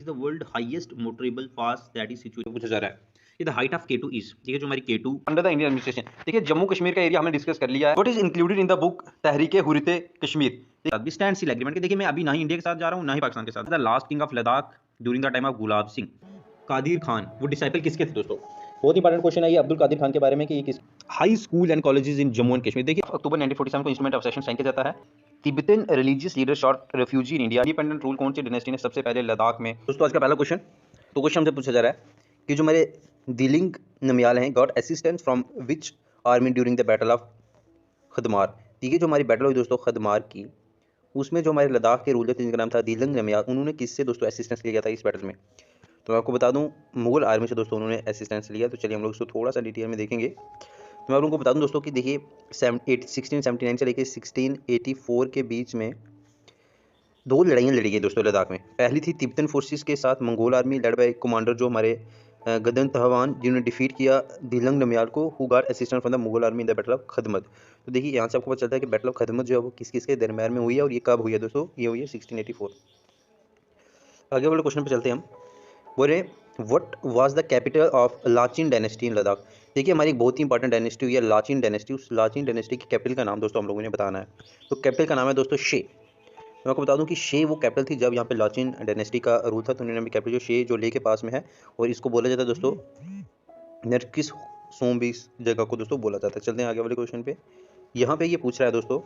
The world highest motorable pass that is situated, पूछा जा रहा है ये the height of K2 is, ठीक है, जो हमारी K2 under the Indian administration. देखिए जम्मू कश्मीर का एरिया हमने डिस्कस कर लिया है। What is included in the book Tehreek-e Hurriyat Kashmir, अभी स्टैंड सील एग्रीमेंट के। देखिए मैं अभी ना ही इंडिया के साथ जा रहा हूँ ना ही पाकिस्तान के साथ। The last king of Ladakh during the time of Gulab Singh, Kadir Khan, वो डिसाइपल किसके थे दोस्तों? बहुत इंपॉर्टेंट क्वेश्चन है ये अब्दुल कादिर खान के बारे में कि ये किस। High school and colleges in Jammu and Kashmir, देखिए अक्टूबर 1947 को इंस्ट्रूमेंट ऑफ सेशन साइन किया जाता है। Tibetan religious leader short refugee in India, independent rule कौन सी डायनेस्टी ने सबसे पहले लद्दाख में? दोस्तों आज का पहला क्वेश्चन, तो क्वेश्चन हमसे पूछा जा रहा है कि जो हमारे दिलिंग नमयाल हैं got assistance from which army during the battle of Khadmar, ठीक है, जो हमारी बैटल हुई दोस्तों खदमार की, उसमें जो हमारे लद्दाख के रूलर थे जिनका नाम था दिलिंग नमयाल, उन्होंने किससे दोस्तों असिस्टेंस लिया था इस बैटल में? तो मैं आपको बता दूं मुगल आर्मी से दोस्तों उन्होंने असिस्टेंस लिया। तो चलिए हम लोग इसको थोड़ा सा डिटेल में देखेंगे। तो मैं आप लोगों को बता दूं दोस्तों कि देखिए 1679 से लेकर 1684 के बीच में दो लड़ाइयाँ लड़ी गई दोस्तों लद्दाख में। पहली थी तिब्बतन फोर्सेस के साथ Mongol army led by commander जो हमारे गदन तहवान, जिन्होंने डिफीट किया दिलंग नमयाल को, who got assistance from the Mughal army in the battle of Khadmat. तो देखिए यहाँ से आपको पता चलता है कि बैटल ऑफ खदमत जो है वो किस किस के दरम्यान में हुई है और ये कब हुई है दोस्तों? ये हुई है 1684। आगे वाले क्वेश्चन पे चलते हैं हम। बोले what was the capital of Lachin dynasty in Ladakh. देखिए हमारी एक बहुत ही इंपॉर्टेंट डायनेस्टी हुई है लाचिन डायनेस्टी। उस लाचिन डायनेस्टी की कैपिटल का नाम दोस्तों हम लोगों ने बताना है। तो कैपिटल का नाम है दोस्तों शे। मैं आपको बता दूं कि शे वो कैपिटल थी जब यहाँ पे लाचिन डायनेस्टी का रूल था, तो उन्होंने भी कैपिटल जो शे जो ले के पास में है, और इसको बोला जाता है दोस्तों नरकिस सोम भी इस जगह को दोस्तों बोला जाता है। चलते हैं आगे वाले क्वेश्चन पे। यहाँ पे ये पूछ रहा है दोस्तों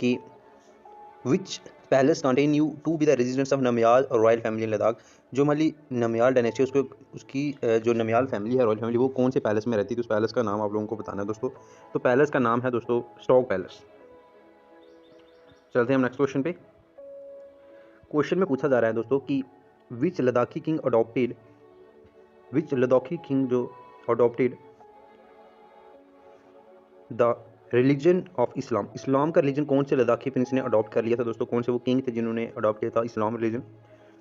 कि which palace continue to be the residence of Namgyal royal family in Ladakh. जो हमारी नमयाल डायनेस्टी उसको उसकी जो नमयाल फैमिली है रॉयल फैमिली, वो कौन से पैलेस में रहती है? तो उस पैलेस का नाम आप लोगों को बताना है दोस्तों। तो पैलेस का नाम है दोस्तों स्टॉक पैलेस। चलते हैं हम नेक्स्ट क्वेश्चन पे। क्वेश्चन में पूछा जा रहा है दोस्तों कि विच लद्दाखी किंग जो adopted the religion of Islam, Islam का रिलीजन कौन से लद्दाखी प्रिंस ने अडॉप्ट कर लिया था दोस्तों? कौन से वो किंग थे जिन्होंने अडॉप्ट किया था इस्लाम रिलीजन?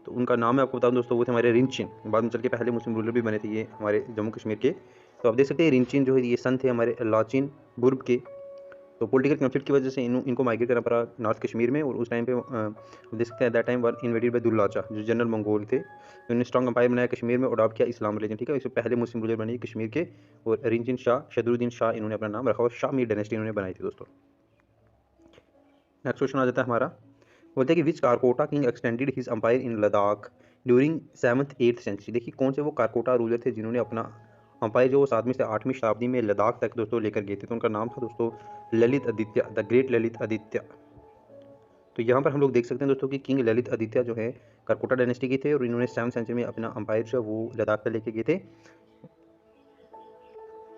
तो उनका नाम मैं आपको बताऊं दोस्तों, वो थे हमारे रिंचिन। बाद में चल के पहले मुस्लिम रूलर भी बने थे ये हमारे जम्मू कश्मीर के। तो आप देख सकते हैं रिंचिन जो है ये सन थे हमारे लाचिन बुर्ग के। तो पॉलिटिकल कन्फ्लिक्ट की वजह से इनको माइग्रेट करना पड़ा नॉर्थ कश्मीर में, और उस टाइम पे देख सकते हैं that time were invaded by Dulucha जो जनरल मंगोल थे। उन्होंने स्ट्रॉन्ग एम्पायर बनाया कश्मीर में, अडॉप्ट किया इस्लाम रिलीजन, ठीक है। इससे पहले मुस्लिम रूलर बने कश्मीर के, और रिंचिन शाह शदरुद्दीन शाह इन्होंने अपना नाम रखा और शाह मीर डायनेस्टी इन्होंने बनाई थी दोस्तों। नेक्स्ट क्वेश्चन आ जाता है हमारा, बोलते हैं कि which Karkota king extended his empire in Ladakh during 7th-8th century. देखिए कौन से वो कारकोटा रूलर थे जिन्होंने अपना अंपायर जो 7वीं से 8वीं शताब्दी में लद्दाख तक दोस्तों लेकर गए थे? तो उनका नाम था दोस्तों ललित आदित्य, द ग्रेट ललित आदित्य। तो यहाँ पर हम लोग देख सकते हैं दोस्तों कि किंग ललित आदित्य जो है कारकोटा डायनेस्टी के थे, और इन्होंने 7th सेंचुरी में अपना अंपायर जो वो लद्दाख तक लेके गए थे।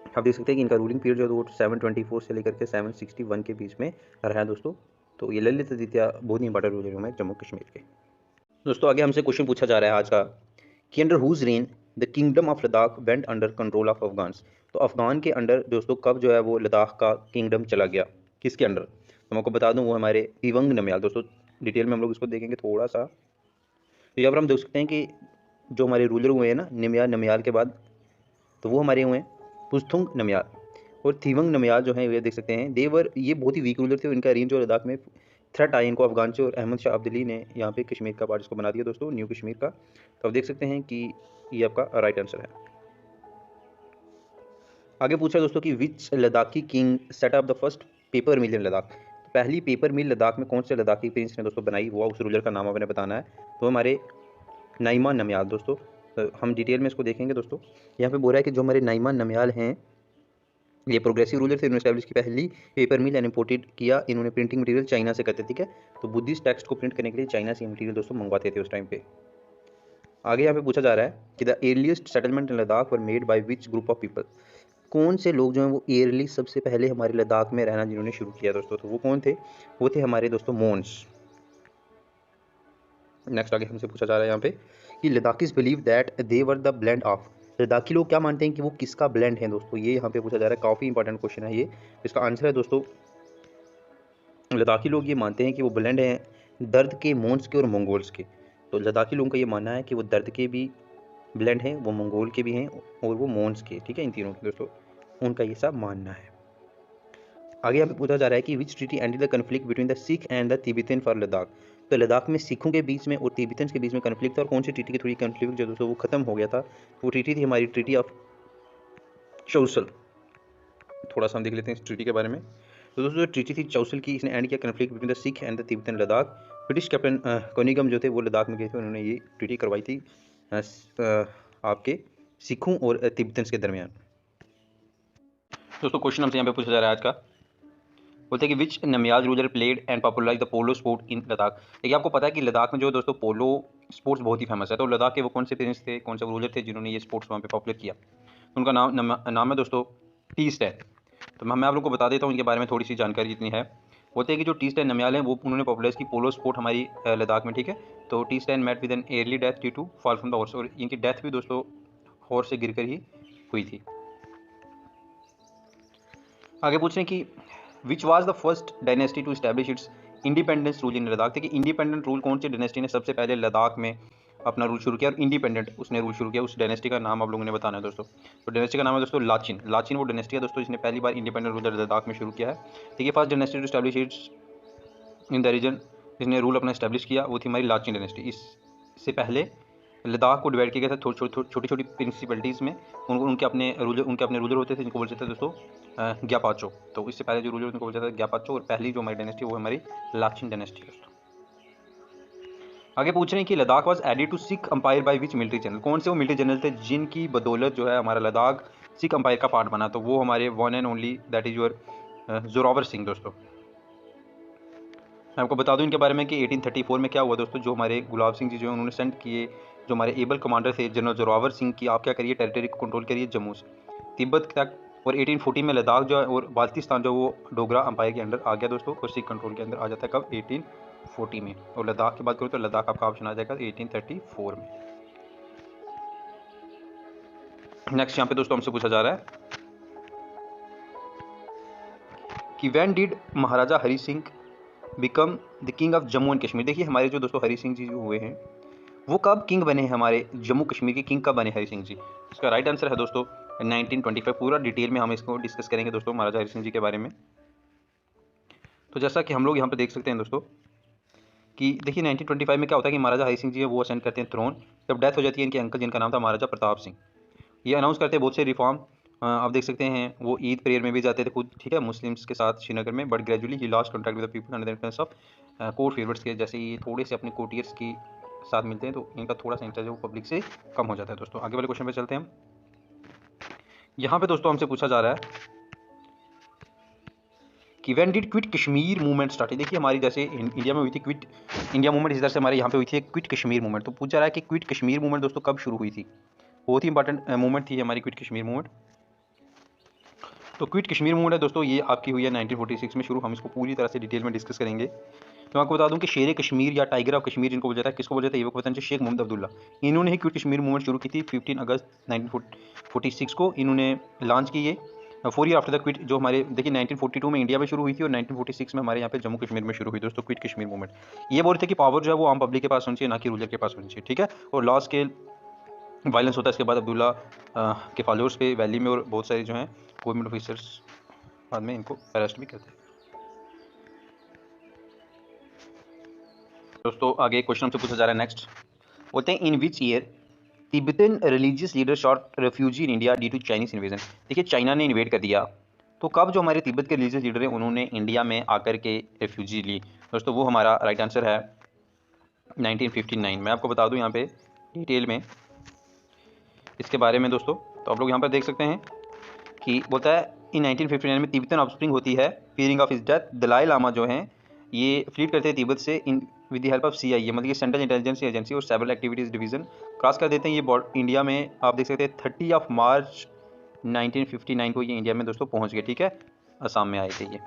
आप देख सकते हैं कि इनका रूलिंग पीरियड जो है वो 724 से लेकर के 761 के बीच में रहा है दोस्तों। तो ये ललित आदित्य बहुत ही इंपॉर्टेंट रूलर है जम्मू कश्मीर के। दोस्तों आगे हमसे क्वेश्चन पूछा जा रहा है आज का कि under whose reign the kingdom of Ladakh went under control of Afghans. तो अफगान के अंडर दोस्तों कब जो है वो लद्दाख का किंगडम चला गया, किसके अंडर? तो मैं आपको बता दूं वो हमारे तिवंग नमयाल। दोस्तों डिटेल में हम लोग इसको देखेंगे थोड़ा सा। तो यहाँ पर हम देख सकते हैं कि जो हमारे रूलर हुए हैं ना नमयाल के बाद, तो वो हमारे हुए हैं पुस्तुंग नमयाल और तिवंग नमयाल जो है ये देख सकते हैं देवर, ये बहुत ही वीक रूलर थे। इनका रेंज जो लद्दाख में थ्रेट आई इनको अफगान से, और अहमद शाह अब्दाली ने यहाँ पे कश्मीर का पार्ट इसको बना दिया दोस्तों न्यू कश्मीर का। तो आप देख सकते हैं कि ये आपका राइट आंसर है। आगे पूछा दोस्तों कि which Ladakhi king set up the first paper mill in Ladakh. तो पहली पेपर मिल लद्दाख में कौन से लद्दाखी प्रिंस ने दोस्तों बनाई, हुआ उस रूलर का नाम आपने बताना है। तो हमारे नाइमान नमयाल दोस्तों। तो हम डिटेल में इसको देखेंगे दोस्तों। यहाँ पे बोल रहा है कि जो हमारे नाइमान नमयाल हैं ये प्रोग्रेसिव रूलर थे, इन्होंने एस्टैब्लिश की पहली पेपर मिल एंड इंपोर्टेड किया। इन्होंने प्रिंटिंग मटेरियल चाइना से करते, ठीक है। तो बुद्धिस्ट टेक्स्ट को प्रिंट करने के लिए चाइना से मटेरियल दोस्तों मंगवाते थे उस टाइम पे। आगे यहाँ पे पूछा जा रहा है कि the earliest settlement in Ladakh were made by which group of people. कौन से लोग जो हैं वो एयरली सबसे पहले हमारे लद्दाख में रहना जिन्होंने शुरू किया दोस्तों? तो वो कौन थे? वो थे हमारे दोस्तों मोन्स। नेक्स्ट आगे हमसे पूछा जा रहा है यहाँ पे कि Ladakhis believe that they were the blend of. Ladakhi लोग क्या मानते हैं कि वो किसका ब्लेंड है दोस्तों? ये यहाँ पे पूछा जा रहा है, काफ़ी इंपॉर्टेंट क्वेश्चन है ये। इसका आंसर है दोस्तों लद्दाखी लोग ये मानते हैं कि वो ब्लेंड हैं दर्द के, मोन्स के और मंगोल्स के। तो लद्दाखी लोगों का ये मानना है कि वो दर्द के भी ब्लेंड हैं, वो मंगोल के भी हैं और वो मोन्स के, ठीक है, इन तीनों के दोस्तों उनका ये सब मानना है। आगे यहाँ पे पूछा जा रहा है कि which treaty ended the conflict between the Sikh and the Tibetan for Ladakh. तो लद्दाख में सिखों के बीच में और तिब्बतन्स के बीच में कन्फ्लिक्ट था, और कौन सी ट्रीटी के थ्रू कन्फ्लिक्ट जो दोस्तों वो खत्म हो गया था, वो ट्रीटी थी हमारी ट्रीटी ऑफ चौसल। थोड़ा सा हम देख लेते हैं इस ट्रीटी के बारे में। तो दोस्तों जो ट्रीटी थी चौसल की, इसने एंड किया conflict between the Sikh and the Tibetan Ladakh. British captain Cunningham जो थे वो लद्दाख में गए थे, उन्होंने ये ट्रीटी करवाई थी आपके सिखों और तिब्बतन्स के दरमियान। दोस्तों क्वेश्चन हमसे यहाँ पे पूछा जा रहा है आज का, बोलते हैं कि which Namgyal ruler played and popularise the polo sport in Ladakh. देखिए आपको पता है कि लद्दाख में जो दोस्तों पोलो स्पोर्ट्स बहुत ही फेमस है, तो लद्दाख के वो कौन से प्रिंस थे, कौन से रूलर थे जिन्होंने ये स्पोर्ट्स वहाँ पे पॉपुलर किया। उनका नाम है दोस्तों टी स्टैन। तो मैं आप लोगों को बता देता हूँ इनके बारे में थोड़ी सी जानकारी जितनी है। बोलते हैं कि जो टी स्टैन नमयाल हैं वो उन्होंने पॉपुलराइज की पोलो स्पोर्ट हमारी लद्दाख में, ठीक है। तो टी स्टैन met with an early death due to fall from the horse, और इनकी डेथ भी दोस्तों हॉर्स से गिरकर ही हुई थी। आगे पूछ रहे हैं कि which was the first dynasty to establish its independence rule in Ladakh. देखिए इंडिपेंडेंट रूल कौन सी डायनेस्टी ने सबसे पहले लद्दाख में अपना रूल शुरू किया और इंडिपेंडेंट उसने रूल शुरू किया, उस डायनेस्टी का नाम आप लोगों ने बताना है दोस्तों। तो डायनेस्टी का नाम है दोस्तों लाचिन। लाचिन वो डायनेस्टी है दोस्तों जिसने पहली बार इंडिपेंडेंट रूल लद्दाख में शुरू किया है। देखिए first dynasty to establish its in the region, जिसने रूल अपना एस्टैब्लिश किया वो थी हमारी लाचिन डायनेस्टी। इससे पहले लद्दाख को डिवाइड किया गया था छोटी छोटी प्रिंसिपलिटीज़ में। उनके अपने रूलर होते थे जिनको बोलते थे दोस्तों ग्यापाचो। तो इससे पहले जो रूलर उनको बोलते थे ग्यापाचो, और पहली जो हमारी डायनेस्टी वो हमारी लाचिन डायनेस्टी है दोस्तों। आगे पूछ रहे हैं कि Ladakh was added to Sikh empire by which military general. कौन से वो मिलिट्री जनरल थे जिनकी बदौलत जो है हमारा लद्दाख सिख अंपायर का पार्ट बना। तो वो हमारे one and only that is your Zorawar Singh दोस्तों। मैं आपको बता दूं इनके बारे में कि 1834 में क्या हुआ दोस्तों, जो हमारे गुलाब सिंह जी जो उन्होंने सेंड किए, जो हमारे एबल कमांडर थे जनरल जोरावर सिंह की, आप क्या करिए टेरिटरी को कंट्रोल करिए जम्मू से तिब्बत तक। और 1840 में लद्दाख जो है और बाल्टिस्तान जो वो डोगरा अंपायर के अंडर आ गया दोस्तों, और सिख कंट्रोल के अंदर आ जाता है कब 1840 में। और लद्दाख की बात करूँ तो लद्दाख आपका ऑप्शन आ जाएगा 1834 में। नेक्स्ट यहाँ पे दोस्तों हमसे पूछा जा रहा है कि when did Maharaja Hari Singh become the king of Jammu and Kashmir. देखिए हमारे जो दोस्तों हरि सिंह जी जो हुए हैं वो कब किंग बने हैं, हमारे जम्मू कश्मीर के किंग कब बने हरि सिंह जी। इसका राइट आंसर है दोस्तों 1925। पूरा डिटेल में हम इसको डिस्कस करेंगे दोस्तों महाराजा हरि सिंह जी के बारे में। तो जैसा कि हम लोग यहाँ पे देख सकते हैं दोस्तों कि देखिए 1925 में क्या होता है कि महाराजा हरि सिंह जी है वो असेंड करते हैं थ्रोन, जब डेथ हो जाती है इनके अंकल जिनका नाम था महाराजा प्रताप सिंह। ये अनाउंस करते हैं बहुत से रिफॉर्म, आप देख सकते हैं वो ईद प्रेयर में भी जाते थे खुद, ठीक है, मुस्लिम्स के साथ श्रीनगर में। But gradually he lost contact with the people under the influence of court favours के, जैसे ये थोड़े से अपने कोर्टियर्स की साथ मिलते हैं तो इनका थोड़ा सा इंटरेस्ट है वो पब्लिक से कम हो जाता है दोस्तों। आगे वाले क्वेश्चन पे चलते हैं हम। यहाँ पे दोस्तों हमसे पूछा जा रहा है कि when did quit Kashmir movement start. देखिए हमारी जैसे इंडिया में हुई थी क्विट इंडिया मूवमेंट, इस तरह से हमारे यहाँ पे हुई थी क्विट कश्मीर मूवमेंट। तो पूछा जा रहा है कि क्विट कश्मीर मूवमेंट दोस्तों कब शुरू हुई थी। बहुत ही इंपॉर्टेंट मूवमेंट थी हमारी क्विट कश्मीर मूवमेंट। तो क्विट कश्मीर मूवमेंट है दोस्तों ये आपकी हुई है 1946 में शुरू। हम इसको पूरी तरह से डिटेल में डिस्कस करेंगे। तो आपको बता दूं कि शेर कश्मीर या टाइगर ऑफ कश्मीर जिनको बोला जाता है, किसको बोला जाता है, ये वक्त वतन शेख मोहम्मद अब्दुल्ला, इन्होंने ही क्विट कश्मीर मूवमेंट शुरू की थी 15 अगस्त 1946 को इन्होंने लॉन्च की। ये 4 ईयर आफ्टर द क्विट जो हमारे देखिए 1942 में इंडिया में शुरू हुई थी और 1946 में हमारे यहाँ पे जम्मू कश्मीर में शुरू हुई दोस्तों क्विट कश्मीर मूवमेंट। ये बोल रहे थे कि पावर जो है वो आम पब्लिक के पास होनी चाहिए, ना कि रूलर के पास होनी चाहिए, ठीक है। और लॉ स्केल वायलेंस होता है। इसके बाद अब्दुल्ला के फॉलोअर्स पे वैली में और बहुत सारे जो हैं गवर्नमेंट ऑफिसर्स बाद में इनको अरेस्ट भी करते हैं दोस्तों। आगे क्वेश्चन हमसे पूछा जा रहा है नेक्स्ट, बोलते हैं in which year Tibetan religious leader sought refugee in India due to Chinese invasion. देखिए चाइना ने इन्वेड कर दिया, तो कब जो हमारे तिब्बत के रिलीजियस लीडर हैं उन्होंने इंडिया में आकर के रेफ्यूजी ली दोस्तों, वो हमारा राइट आंसर है 1959। मैं आपको बता दूं यहाँ पे डिटेल में इसके बारे में दोस्तों। तो आप लोग यहाँ पर देख सकते हैं कि बोलता है इन 1959 में तिब्बतन ऑफस्प्रिंग होती है fearing of his death. Dalai Lama जो हैं ये फ्लीट करते हैं तिब्बत से in with the help of CIA, मतलब कि सेंट्रल इंटेलिजेंस एजेंसी, और सेवरल एक्टिविटीज़ डिवीजन क्रॉस कर देते हैं ये इंडिया में। आप देख सकते हैं 30 मार्च 1959 को ये इंडिया में दोस्तों पहुंच गए, ठीक है, असम में आए थे ये।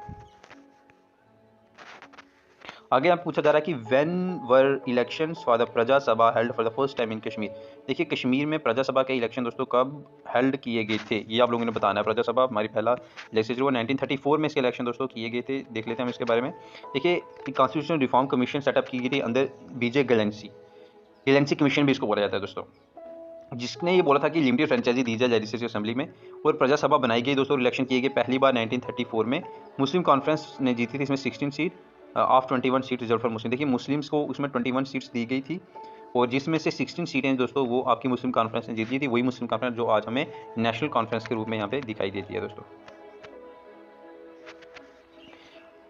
आगे आप पूछा जा रहा है कि when were elections for the प्रजा सभा held for the first time in Kashmir. देखिए कश्मीर में प्रजा सभा के इलेक्शन दोस्तों कब हेल्ड किए गए थे ये आप लोगों ने बताना है। प्रजा सभा हमारी पहला लेजिस्लेचर वो 1934 में इसके इलेक्शन दोस्तों किए गए थे। देख लेते हैं हम इसके बारे में। देखिए कॉन्स्टिट्यूशनल रिफॉर्म कमीशन सेटअप की गई थी अंदर BJ गैलेंसी कमीशन भी इसको बोला जाता है दोस्तों, जिसने ये बोला था कि लिमिटेड फ्रेंचाइजी दी जाए लेजिस्लेटिव असेंबली में। और प्रजा सभा बनाई गई दोस्तों, इलेक्शन किए गए पहली बार 1934 में। मुस्लिम कॉन्फ्रेंस ने जीती थी इसमें 16 seat, of 21 seat reserve for Muslim. देखिए मुस्लिम्स को उसमें 21 सीट्स दी गई थी और जिसमें से 16 सीटें दोस्तों वो आपकी मुस्लिम कॉन्फ्रेंस ने जीती थी, वही मुस्लिम कॉन्फ्रेंस जो आज हमें नेशनल कॉन्फ्रेंस के रूप में यहाँ पे दिखाई देती है दोस्तों।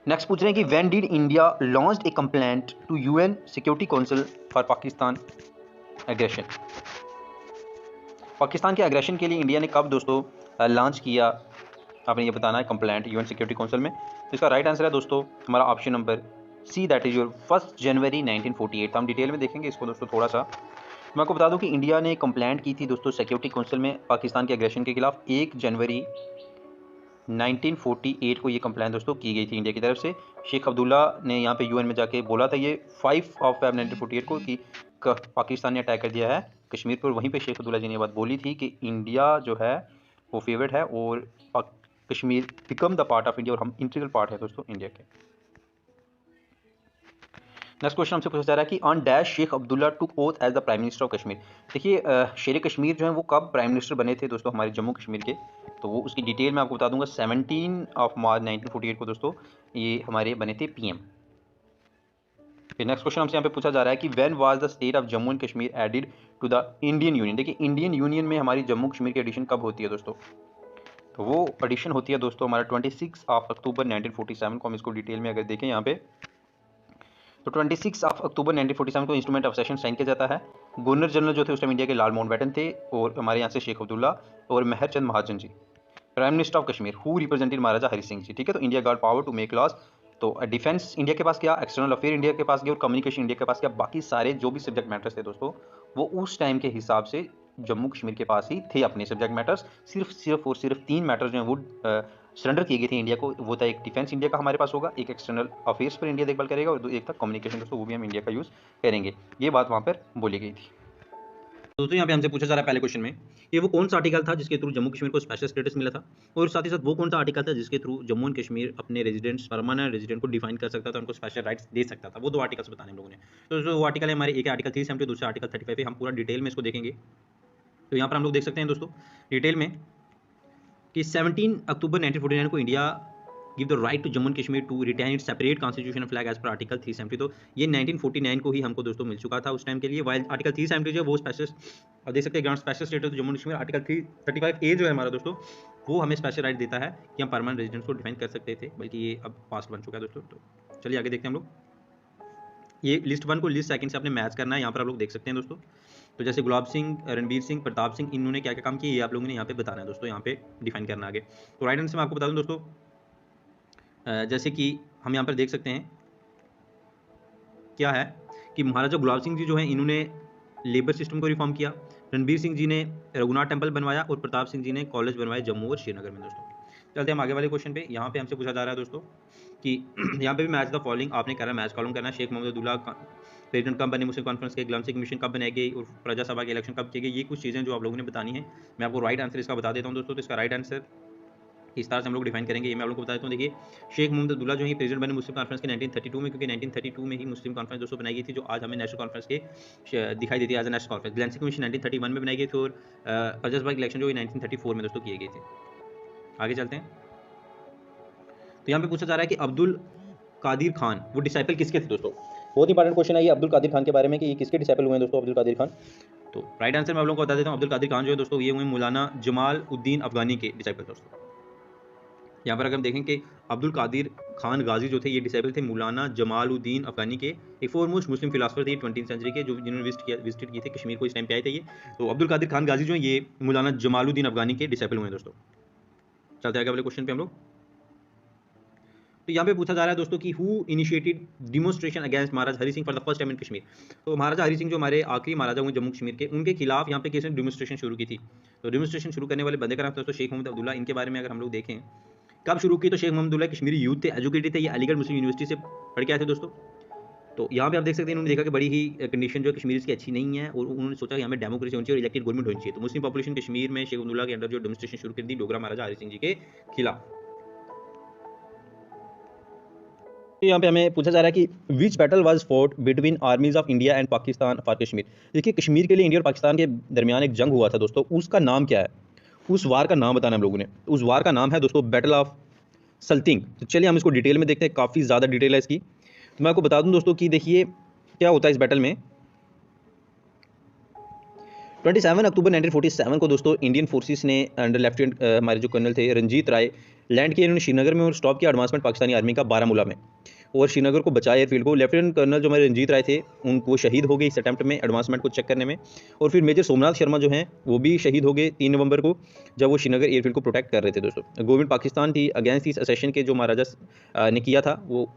नेक्स्ट पूछ रहे हैं कि when did India launched a complaint to UN security council for Pakistan aggression. Pakistan के एग्रेशन के लिए इंडिया ने कब दोस्तों लॉन्च किया, आपने ये बताना है कंप्लेंट यूएन सिक्योरिटी काउंसिल में। तो इसका राइट आंसर है दोस्तों हमारा option number C, that is your 1 January 1948। हम डिटेल में देखेंगे इसको दोस्तों थोड़ा सा। मैं आपको बता दूं कि इंडिया ने कंप्लेंट की थी दोस्तों सिक्योरिटी काउंसिल में पाकिस्तान के एग्रेशन के खिलाफ 1 जनवरी 1948 को ये कंप्लेंट दोस्तों की गई थी इंडिया की तरफ से। शेख अब्दुल्ला ने यहाँ पे यूएन में जाके बोला था ये 5 Feb 1948 को कि पाकिस्तान ने अटैक कर दिया है कश्मीर पर। वहीं पे शेख अब्दुल्ला जी ने ये बात बोली थी कि इंडिया जो है वो फेवरेट है और Kashmir become the part of India, और हम इंटीग्रल पार्ट है दोस्तों इंडिया के। नेक्स्ट क्वेश्चन हमसे पूछा जा रहा है कि on dash Sheikh Abdullah took oath as the prime minister of Kashmir. देखिए शेर कश्मीर जो है वो कब प्राइम मिनिस्टर बने थे दोस्तों हमारे जम्मू कश्मीर के, तो वो उसकी डिटेल मैं आपको बता दूंगा। 17 मार्च 1948 को दोस्तों ये हमारे बने थे पीएम। फिर नेक्स्ट क्वेश्चन हमसे यहाँ पे पूछा जा रहा है कि when was the state of Jammu and Kashmir added to the Indian union. देखिए इंडियन यूनियन में हमारी जम्मू कश्मीर की एडिशन कब होती है दोस्तों, तो वो एडिशन होती है दोस्तों हमारा 26 अक्टूबर 1947 को। हम इसको डिटेल में अगर देखें यहाँ पे तो 26 अक्टूबर 1947 को इंस्ट्रूमेंट ऑफ सेशन साइन किया जाता है। गवर्नर जनरल जो थे उस टाइम इंडिया के लाल माउंटबेटन थे और हमारे यहाँ से शेख अब्दुल्ला और Mehr Chand Mahajan ji. Prime minister of Kashmir who represented Maharaja Hari Singh ji. ठीक है, तो India got power to make laws. तो डिफेंस इंडिया के पास क्या, एक्सटर्नल अफेयर इंडिया के पास गया और कम्युनिकेशन इंडिया के पास क्या, बाकी सारे जो भी सब्जेक्ट मैटर्स थे दोस्तों वो उस टाइम के हिसाब से जम्मू कश्मीर के पास ही थे अपने सब्जेक्ट मैटर्स। सिर्फ 3 मैटर्स जो हैं वो सरेंडर किए गए थे इंडिया को। वो था एक डिफेंस इंडिया का हमारे पास होगा, एक एक्सटर्नल अफेयर्स पर इंडिया देखभाल करेगा और एक था कम्युनिकेशन दोस्तों वो भी हम इंडिया का यूज़ करेंगे। ये बात वहाँ पर बोली गई थी। दोस्तों यहाँ पे हमसे पूछा जा रहा है पहले क्वेश्चन में ये वो कौन सा आर्टिकल था जिसके थ्रू जम्मू कश्मीर को स्पेशल स्टेटस मिला था, और साथ ही साथ वो कौन सा आर्टिकल था जिसके थ्रू जम्मू एंड कश्मीर अपने रेजिडेंट्स परमानेंट रेजिडेंट को डिफाइन कर सकता था, उनको स्पेशल राइट्स दे सकता था। वो 2 आर्टिकल्स बताने हम लोगों ने। तो वो आर्टिकल है हमारे, एक आर्टिकल 370, दूसरा आर्टिकल 35 है। हम पूरा डिटेल में इसको देखेंगे। तो यहाँ पर हम लोग देख सकते हैं दोस्तों डिटेल में कि 17 अक्टूबर 1949 को India give the right to Jammu and Kashmir to retain its separate constitution flag as per article 370। तो ये 1949 को ही हमको दोस्तों मिल चुका था उस टाइम के लिए। वाइल आर्टिकल 370 जो वो स्पेशल, और देख सकते हैं grant special status Jammu and Kashmir. Article 335A जो है हमारा दोस्तों वो हमें स्पेशल राइट देता है कि हम परमानेंट रेजिडेंट्स को डिफाइन कर सकते थे, बल्कि ये अब पास्ट बन चुका है दोस्तों। तो चलिए आगे देखते हैं हम लोग। ये लिस्ट 1 को लिस्ट सेकंड से आपने मैच करना है, यहाँ पर आप लोग देख सकते हैं दोस्तों। तो जैसे गुलाब सिंह, रणबीर सिंह, प्रताप सिंह, इन्होंने क्या क्या काम किए ये आप लोगों ने यहाँ पे बताना है दोस्तों, यहाँ पे डिफाइन करना आगे। तो राइट आंसर मैं आपको बता दूं दोस्तों, जैसे कि हम यहाँ पर देख सकते हैं क्या है कि महाराजा गुलाब सिंह जी जो हैं इन्होंने लेबर सिस्टम को रिफॉर्म किया, रणबीर सिंह जी ने रघुनाथ टेम्पल बनवाया और प्रताप सिंह जी ने कॉलेज बनवाए जम्मू और श्रीनगर में दोस्तों। चलते हैं हम आगे वाले क्वेश्चन पे। यहाँ पे हमसे पूछा जा रहा है दोस्तों कि यहाँ पे भी मैच द फॉलोइंग आपने करना, मैच कॉलम करना है। शेख मोहम्मद अब्दुल्ला प्रेसिडेंट कब बने मुस्लिम कॉन्फ्रेंस के, ग्लाम सिंह कमीशन कब बनाई गई और प्रजा सभा के इलेक्शन कब किए गए, ये कुछ चीज़ें जो आप लोगों ने बतानी है। मैं आपको राइट आंसर इसका बता देता हूँ दोस्तों। तो इसका राइट आंसर इस तरह से हम लोग डिफाइन करेंगे, ये मैं आप लोगों को बता देता हूँ। देखिए शेख मोहम्मद अब्दुल्ला जो है प्रेसिडेंट बने मुस्लिम कॉन्फ्रेंस के 1932 में, क्योंकि 1932 में ही मुस्लिम कॉन्फ्रेंस दोस्तों बनाई गई थी जो आज हमें नेशनल कॉन्फ्रेंस के दिखाई देती है एज ए नेशनल कॉन्फ्रेंस। ग्लाम सिंह कमीशन 1931 में बनाई गई थी और प्रजा सभा के इलेक्शन जो 1934 में दोस्तों किए गए थे। आगे चलते हैं। तो यहाँ पे पूछा जा रहा है कि अब्दुल कादिर खान वो डिसाइपल किसके थे दोस्तों। बहुत इंपॉर्टेंट क्वेश्चन है ये अब्दुल कादिर खान के बारे में कि ये किसके डिसाइपल हुए हैं दोस्तों अब्दुल कादिर खान। तो राइट आंसर मैं आप लोगों को बता देता हूँ। अब्दुल कादिर खान जो है दोस्तों ये हुए मौलाना जमाल उद्दीन अफगानी के डिसाइपल दोस्तों। यहाँ पर अगर हम देखें कि अब्दुल कादिर खान गाजी जो थे ये डिसाइपल थे मौलाना जमाल उद्दीन अफगानी के, एक फोरमोस्ट मुस्लिम फिलासफर थे 20वीं सेंचुरी के, जो जिन्होंने विजिट किए थे कश्मीर को, इस टाइम पे आए थे ये। तो अब्दुल कादिर खान गाजी जो है ये मौलाना जमालुद्दीन अफगानी के डिसाइपल हुए हैं दोस्तों। चलते हैं आगे वाले क्वेश्चन पे हम लोग। तो यहाँ पे पूछा जा रहा है दोस्तों कि who initiated demonstration against Maharaja Hari Singh for the first time in Kashmir. तो महाराजा हरि सिंह जो हमारे आखिरी महाराजा हुए जम्मू कश्मीर के, उनके खिलाफ यहाँ पे किसने डिमोन्स्ट्रेशन शुरू की थी। तो डिमोन्स्ट्रेशन शुरू करने वाले बंदे का नाम दोस्तों शेख मोहम्मद अब्दुल्ला। इनके बारे में अगर हम लोग देखें कब शुरू की, तो शेख मोहम्मद अब्दुल्ला कश्मीरी यूथ थे, एजुकेटेड थे, ये अलीगढ़ मुस्लिम यूनिवर्सिटी से पढ़ के आए थे दोस्तों। तो यहाँ पे आप देख सकते हैं इन्होंने देखा कि बड़ी ही कंडीशन जो कश्मीर की अच्छी नहीं है और उन्होंने सोचा कि हमें डेमोक्रेसी होनी चाहिए और इलेक्टेड गवर्नमेंट होनी चाहिए। तो मुस्लिम पॉपुलेशन कश्मीर में शेख अब्दुल्ला के अंडर जो डेमोन्स्ट्रेशन शुरू कर दी डोगरा महाराजा हरि सिंह जी के खिलाफ। यहाँ पे हमें पूछा जा रहा है कि विच battle was fought between आर्मीज of India and Pakistan for Kashmir. देखिए कश्मीर के लिए इंडिया और पाकिस्तान के दरमियान एक जंग हुआ था दोस्तों, उसका नाम क्या है, उस वार का नाम बताना हम लोगों ने। उस वार का नाम है दोस्तों बैटल ऑफ सल्तिंग। तो चलिए हम इसको डिटेल में देखते हैं, काफ़ी ज़्यादा डिटेल है इसकी। तो मैं आपको बता दूं दोस्तों कि देखिए क्या होता है इस बैटल में। 27 अक्टूबर 1947 को दोस्तों इंडियन फोर्सेस ने अंडर लेफ्टिनेंट हमारे जो कर्नल थे रंजीत राय लैंड किए इन्होंने श्रीनगर में और स्टॉप किया एडवांसमेंट पाकिस्तानी आर्मी का बारामूला में और श्रीनगर को बचाया एयरफील्ड को। लेफ्टिनेंट कर्नल जो हमारे रंजीत राय थे उनको शहीद हो गए इस अटैम्प्ट में एडवांसमेंट को चेक करने में। और फिर मेजर सोमनाथ शर्मा जो हैं वो भी शहीद हो गए 3 नवंबर को जब वो श्रीनगर एयरफील्ड को प्रोटेक्ट कर रहे थे दोस्तों। गवर्नमेंट पाकिस्तान थी अगेंस्ट इस असेशन के जो महाराजा ने किया था वो,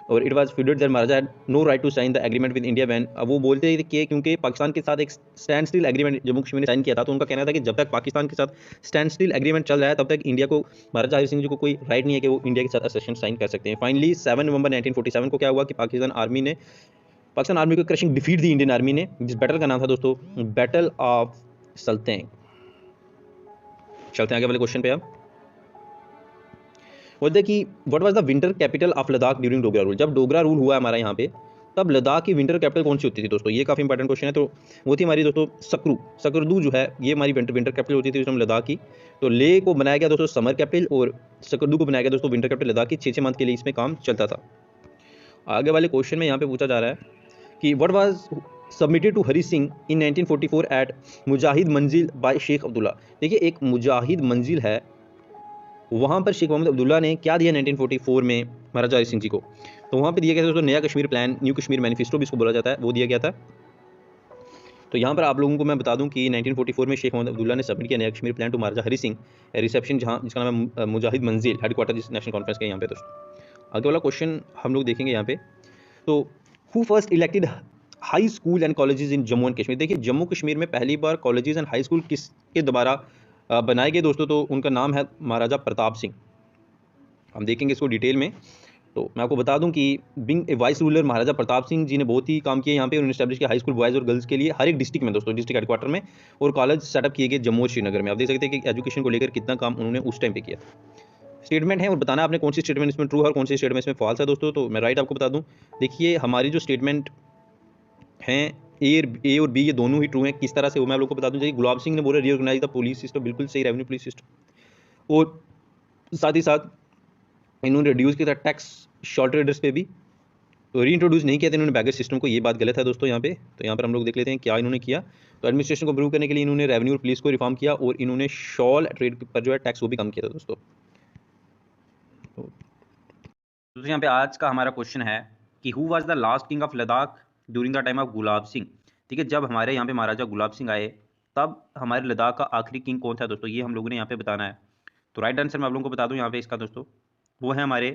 और it was held that Maharaja had no right to sign the agreement with India then. अब वो बोलते थे कि क्योंकि पाकिस्तान के साथ एक stand still agreement Jammu Kashmir ने साइन किया था, तो उनका कहना था कि जब तक पाकिस्तान के साथ स्टैंड स्टिल एग्रीमेंट चल रहा है तब तक इंडिया को, महाराजा हरि सिंह जी को कोई राइट नहीं है कि वो इंडिया के साथ असेशन साइन कर सकते हैं। फाइनली 7 नवंबर 1947 को क्या हुआ कि पाकिस्तान आर्मी को क्रशिंग डिफीट दी इंडियन आर्मी ने, जिस बैटल का नाम था दोस्तों बैटल ऑफ सल्तेंग। चलते हैं आगे वाले क्वेश्चन पे। अब बोलते हैं कि what was the winter capital of Ladakh during Dogra rule. जब डोगरा रूल हुआ हमारा यहाँ पे तब लद्दाख की विंटर कैपिटल कौन सी होती थी दोस्तों, ये काफ़ी इंपॉर्टेंट क्वेश्चन है। तो वो थी हमारी दोस्तों सकरदू जो है ये हमारी विंटर कैपिटल होती थी लद्दाख की। तो ले को बनाया गया दोस्तों समर कैपिटल और सकरदू को बनाया गया दोस्तों विंटर कैपिटल लद्दाख की। 6 मंथ के लिए इसमें काम चलता था। आगे वाले क्वेश्चन में यहाँ पे पूछा जा रहा है कि what was submitted to Hari Singh in 1944 at Mujahid Manzil by Sheikh Abdullah. देखिए एक मुजाहिद मंजिल है, वहाँ पर शेख मोहम्मद अब्दुल्ला ने क्या दिया 1944 में महाराजा हरि सिंह जी को। तो वहाँ पे दिया गया था दोस्तों नया Kashmir plan, new Kashmir manifesto भी इसको बोला जाता है, वो दिया गया था। तो यहाँ पर आप लोगों को मैं बता दूं कि 1944 में शेख मोहम्मद अब्दुल्ला ने सबमिट किया नया Kashmir plan to Maharaja Hari Singh reception, जहाँ जिसका नाम है मुजाहिद मंजिल, हेडक्वार्टर जिस नेशनल कॉन्फ्रेंस के यहाँ पे। दोस्तों आगे वाला क्वेश्चन हम लोग देखेंगे यहाँ पे। तो who first elected high school and colleges in Jammu and Kashmir. देखिए जम्मू कश्मीर में पहली बार कॉलेजेस एंड हाई स्कूल किसके द्वारा बनाए गए दोस्तों, तो उनका नाम है महाराजा प्रताप सिंह। हम देखेंगे इसको डिटेल में। तो मैं आपको बता दूं कि बिंग ए वाइस रूलर महाराजा प्रताप सिंह जी ने बहुत ही काम किया यहाँ पे। उन्होंने स्टैब्लिश किया हाई स्कूल बॉयज़ और गर्ल्स के लिए हर एक डिस्ट्रिक्ट में दोस्तों, डिस्ट्रिक्ट हेडक्वार्टर में, और कॉलेज सेटअप किए गए जम्मू और श्रीनगर में। आप देख सकते हैं कि एजुकेशन को लेकर कितना काम उन्होंने उस टाइम पे किया। स्टेटमेंट है और बताना आपने कौन सी स्टेटमेंट इसमें ट्रू है और कौन सी स्टेटमेंट इसमें फॉल्स है दोस्तों। तो मैं राइट आपको बता दूँ, देखिए हमारी जो स्टेटमेंट हैं ए और बी ये दोनों ही ट्रू हैं। किस तरह से वो मैं आप लोग को बता दूँ। जैसे गुलाब सिंह ने बोला रीऑर्गेनाइज द पुलिस सिस्टम, बिल्कुल सही, रेवेन्यू पुलिस सिस्टम। और साथ ही साथ इन्होंने रिड्यूस किया था टैक्स शॉर्ट ट्रेडर्स पे भी, तो री इंट्रोड्यूस नहीं किया था इन्होंने बैगेज सिस्टम को, ये बात गलत है दोस्तों यहाँ पे। तो यहाँ पर हम लोग देख लेते हैं क्या इन्होंने किया। तो एडमिनिस्ट्रेशन को इम्प्रूव करने के लिए इन्होंने रेवेन्यू और पुलिस को रिफॉर्म किया और इन्होंने शॉल ट्रेड पर जो है टैक्स वो भी कम किया था दोस्तों। तो यहाँ पे आज का हमारा क्वेश्चन है कि who was the last king of Ladakh during the time of Gulab Singh. ठीक है, जब हमारे यहाँ पे महाराजा गुलाब सिंह आए तब हमारे लद्दाख का आखिरी किंग कौन था दोस्तों, ये हम लोगों ने यहाँ पे बताना है। तो राइट आंसर मैं आप लोगों को बता दूँ यहाँ पे इसका दोस्तों, वो है हमारे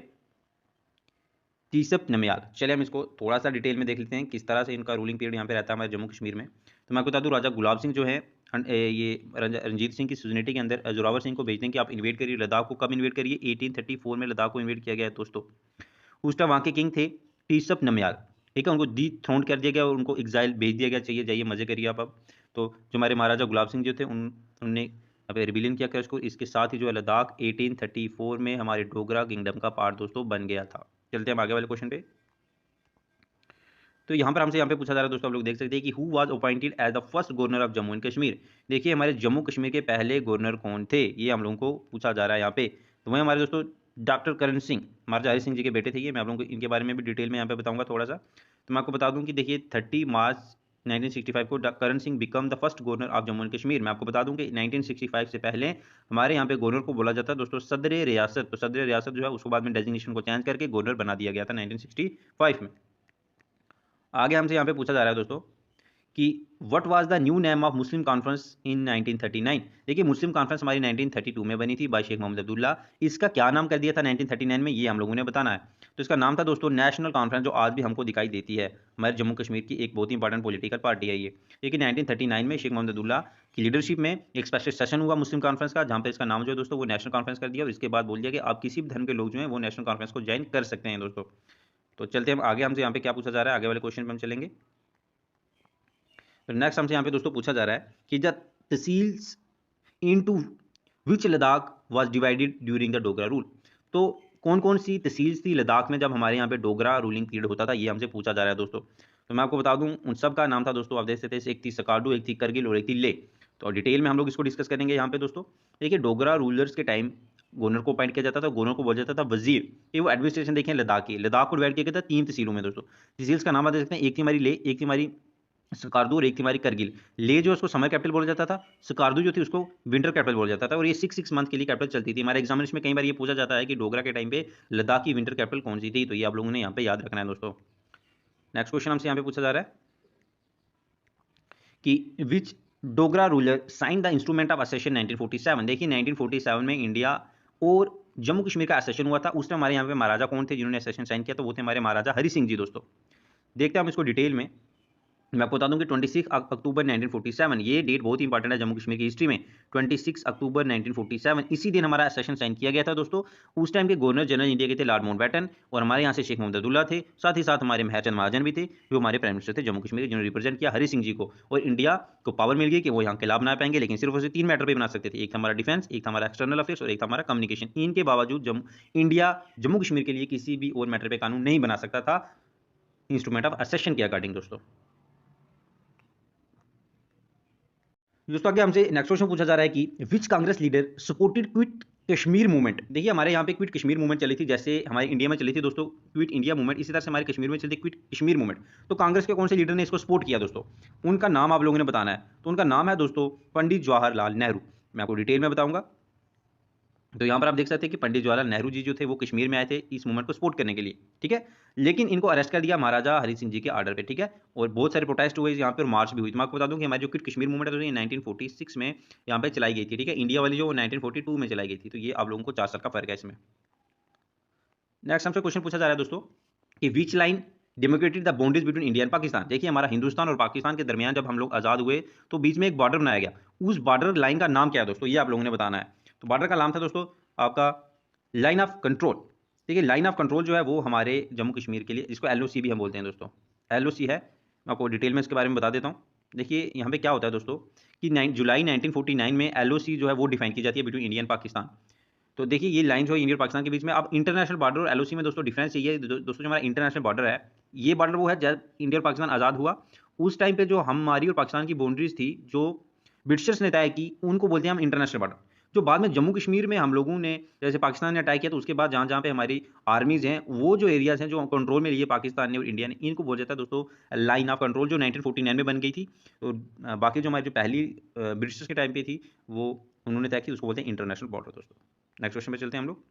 टीसप नमयाल। चलिए हम इसको थोड़ा सा डिटेल में देख लेते हैं किस तरह से इनका रूलिंग पीरियड यहाँ पे रहता है हमारे जम्मू कश्मीर में। तो मैं आपको बता दूँ राजा गुलाब सिंह जो है ये रंजीत सिंह की सुजनिटी के अंदर जोरावर सिंह को भेजते हैं कि आप इन्वेट करिए लद्दाख को। कब इन्वेट करिए, 1834 में लद्दाख को इन्वेट किया गया है दोस्तों। उस टाइम वहाँ के किंग थे टीसप नमयाल। ठीक है, उनको डी थ्रोन कर दिया गया और उनको एग्जाइल भेज दिया गया, चाहिए जाइए मजे करिए आप। अब तो जो हमारे महाराजा गुलाब सिंह जो थे उनने अब रिबिलियन किया उसको। इसके साथ ही जो है लद्दाख 1834 में हमारे डोगरा किंगडम का पार्ट दोस्तों बन गया था। चलते हैं हम आगे वाले क्वेश्चन पे। तो यहाँ पर हमसे यहाँ पे पूछा जा रहा है दोस्तों, आप लोग देख सकते हैं कि who was appointed as the first governor of Jammu and Kashmir. देखिए हमारे जम्मू कश्मीर के पहले गवर्नर कौन थे, ये हम लोगों को पूछा जा रहा है यहाँ पे। तो वही हमारे दोस्तों डॉक्टर करण सिंह, महाराजा हरि सिंह जी के बेटे थे ये। मैं आप लोगों को इनके बारे में भी डिटेल में यहाँ पे बताऊंगा थोड़ा सा। तो मैं आपको बता दूं कि देखिए 30 मार्च 1965 को Karan Singh become the first governor of Jammu and Kashmir. मैं आपको बता दूं कि 1965 से पहले हमारे यहाँ पे गवर्नर को बोला जाता है दोस्तों सदर रियासत। तो सदर रियासत जो है उसको बाद में डेजिग्नेशन को चेंज करके गवर्नर बना दिया गया था 1965 में। आगे हमसे यहाँ पे पूछा जा रहा है दोस्तों कि what was the new name of Muslim conference in 1939। देखिए मुस्लिम कॉन्फ्रेंस हमारी 1932 में बनी थी बाय शेख मोहम्मद अब्दुल्ला। इसका क्या नाम कर दिया था 1939 में, ये हम लोगों ने बताना है। तो इसका नाम था दोस्तों नेशनल कॉन्फ्रेंस, जो आज भी हमको दिखाई देती है। हमारे जम्मू कश्मीर की एक बहुत ही इंपॉर्टेंट पॉलिटिकल पार्टी है ये। लेकिन 1939 में शेख मोहम्मद अब्दुल्ला की लीडरशिप में एक स्पेशल सेशन हुआ मुस्लिम कॉन्फ्रेंस का, जहाँ पर इसका नाम जो है दोस्तों वो नेशनल कॉन्फ्रेंस कर दिया। और इसके बाद बोल दिया कि आप किसी भी धर्म के लोग जो हैं वो नेशनल कॉन्फ्रेंस को ज्वाइन कर सकते हैं दोस्तों। तो चलते हम आगे, हमसे यहाँ पे क्या पूछा जा रहा है, आगे वाले क्वेश्चन पर हम चलेंगे। तो नेक्स्ट हमसे यहाँ पे दोस्तों पूछा जा रहा है कि the tehsils into which Ladakh was divided during the Dogra rule. तो कौन कौन सी तहसील्स थी लद्दाख में जब हमारे यहाँ पे डोगरा रूलिंग पीरियड होता था, ये हमसे पूछा जा रहा है दोस्तों। तो मैं आपको बता दूं उन सब का नाम था दोस्तों, आप देख सकते हैं, एक थी सकाडू, एक थी करगिल और एक थी ले। तो डिटेल में हम लोग इसको डिस्कस करेंगे यहाँ पे दोस्तों। देखिए डोगरा रूलर्स के टाइम गवर्नर को अपॉइंट किया जाता था, गवर्नर को बोला जाता था वजीर। ये वो एडमिनिस्ट्रेशन देखें लद्दाख की, लद्दाख को डिवाइड किया गया था 3 तहसीलों में दोस्तों। तहसील्स का नाम आप देख सकते हैं, एक थी हमारी लेह, एक थी हमारी स्कार्दू और एक थी हमारी करगिल। ले जो उसको समर कैपिटल बोला जाता था, स्कार्दू जो थी उसको विंटर कैपिटल बोला जाता था, और ये 6 मंथ के लिए कैपिटल चलती थी। हमारे एग्जामिनेशन में कई बार ये पूछा जाता है कि डोगरा के टाइम पे लद्दाख की विंटर कैपिटल कौन सी थी, तो ये आप लोगों ने यहाँ पे याद रखना है दोस्तों। नेक्स्ट क्वेश्चन हमसे यहाँ पे पूछा जा रहा है कि which Dogra ruler sign the instrument of accession 1947। देखिए 1947 में इंडिया और जम्मू कश्मीर का असेशन हुआ था। उस टाइम हमारे यहाँ पे महाराजा कौन थे जिन्होंने असेशन साइन किया, तो वो थे हमारे महाराजा हरि सिंह जी दोस्तों। देखते हैं हम इसको डिटेल में। मैं आपको बता दूं कि 26 अक्टूबर 1947 ये डेट बहुत ही इंपॉर्टेंट है जम्मू कश्मीर की हिस्ट्री में। 26 अक्टूबर 1947 इसी दिन हमारा सेशन साइन किया गया था दोस्तों। उस टाइम के गवर्नर जनरल इंडिया के थे लॉर्ड माउंटबेटन, और हमारे यहाँ से शेख मोहम्मद अब्दुल्ला थे, साथ ही साथ हमारे मेहरचंद महाजन भी थे जो हमारे प्राइम मिनिस्टर थे जम्मू कश्मीर के, जिन्होंने रिप्रेजेंट किया हरि सिंह जी को। और इंडिया को पावर मिल गई कि वो यहाँ के लाभ बना पाएंगे, लेकिन सिर्फ उसे 3 मैटर पर बना सकते थे, एक था हमारा डिफेंस, एक था हमारा एक्सटर्नल अफेयर्स और एक था हमारा कम्युनिकेशन। इनके बावजूद इंडिया जम्मू कश्मीर के लिए किसी भी और मैटर पर कानून नहीं बना सकता था इंस्ट्रूमेंट ऑफ असेशन के अकॉर्डिंग दोस्तों। दोस्तों आगे हमसे नेक्स्ट क्वेश्चन पूछा जा रहा है कि which Congress leader supported quit Kashmir movement. देखिए हमारे यहाँ पे क्विट कश्मीर मूवमेंट चली थी, जैसे हमारे इंडिया में चली थी दोस्तों क्विट इंडिया मूवमेंट, इसी तरह से हमारे कश्मीर में चलती क्विट कश्मीर मूवमेंट। तो कांग्रेस के कौन से लीडर ने इसको सपोर्ट किया दोस्तों, उनका नाम आप लोगों ने बताना है। तो उनका नाम है दोस्तों पंडित जवाहरलाल नेहरू। मैं आपको डिटेल में बताऊंगा। तो यहाँ पर आप देख सकते हैं कि पंडित जवाहरलाल नेहरू जी जो थे वो कश्मीर में आए थे इस मूवमेंट को सपोर्ट करने के लिए, ठीक है। लेकिन इनको अरेस्ट कर दिया महाराजा हरि सिंह जी के आर्डर पे, ठीक है। और बहुत सारे प्रोटेस्ट हुए यहाँ पे और मार्च भी हुई। तो मैं आपको बता दूं कि हमारी जो क्विट कश्मीर मूवमेंट है तो ये 1946 में यहाँ पे चलाई गई थी, ठीक है। इंडिया वाली जो 1942 में चलाई गई थी। तो ये आप लोगों को 4 साल का फर्क है इसमें। नेक्स्ट हमसे क्वेश्चन पूछा जा रहा है दोस्तों कि which line demarcated the boundaries between India and Pakistan. देखिए हमारा हिंदुस्तान और पाकिस्तान के दरमियान जब हम लोग आज़ाद हुए तो बीच में एक बॉर्डर बनाया गया। उस बॉर्डर लाइन का नाम क्या है दोस्तों, ये आप लोगों ने बताना है। तो बॉर्डर का नाम था दोस्तों आपका लाइन ऑफ कंट्रोल। देखिए लाइन ऑफ कंट्रोल जो है वो हमारे जम्मू कश्मीर के लिए, जिसको LOC भी हम बोलते हैं दोस्तों, LOC है। मैं आपको डिटेल में इसके बारे में बता देता हूँ। देखिए यहाँ पे क्या होता है दोस्तों कि 9 जुलाई 1949 में LOC जो है वो डिफाइन की जाती है बिटवीन इंडिया एंड पाकिस्तान। तो देखिए ये लाइन जो है इंडिया और पाकिस्तान के बीच में। अब इंटरनेशनल बॉर्डर और LOC में दोस्तों डिफरेंस ये है दोस्तों, जो हमारा इंटरनेशनल बॉर्डर है ये बॉर्डर वो है जब इंडिया और पाकिस्तान आज़ाद हुआ उस टाइम पे जो हमारी और पाकिस्तान की बाउंड्रीज थी जो ब्रिटिशर्स ने तय की उनको बोलते हैं हम इंटरनेशनल बॉर्डर। जो बाद में जम्मू कश्मीर में हम लोगों ने जैसे पाकिस्तान ने अटैक किया तो उसके बाद जहाँ जहाँ पे हमारी आर्मीज हैं वो जो एरियाज हैं जो कंट्रोल में लिए पाकिस्तान ने और इंडिया ने, इनको बोला जाता है दोस्तों लाइन ऑफ कंट्रोल, जो 1949 में बन गई थी। तो बाकी जो हमारी जो पहली ब्रिटिशर्स के टाइम पे थी वो उन्होंने तय की, उसको बोलते हैं इंटरनेशनल बॉर्डर दोस्तों। नेक्स्ट क्वेश्चन पे चलते हैं हम लोग।